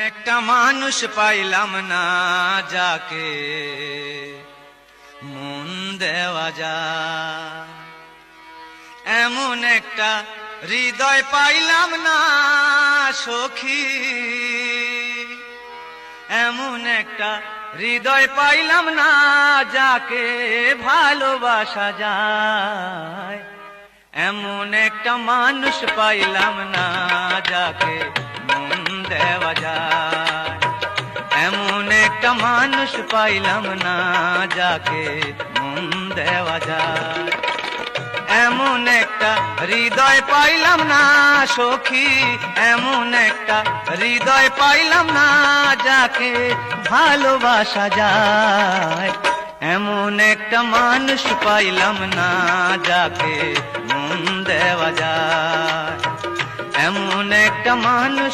একটা মানুষ পাইলাম না যাকে মন দেওয়া যায়, এমন একটা হৃদয় পাইলাম না সখী, এমন একটা হৃদয় পাইলাম না যাকে ভালোবাসা যায়, এমন একটা মানুষ পাইলাম না যাকে মন দেওয়া যায়, এমন একটা মানুষ পাইলাম না যাকে মন দেওয়া যায়, এমন একটা হৃদয় পাইলাম না সখী, এমন একটা হৃদয় পাইলাম না যাকে ভালোবাসা যায়, এমন একটা মানুষ পাইলাম না যাকে মন দেওয়া যায়, এমন একটা মানুষ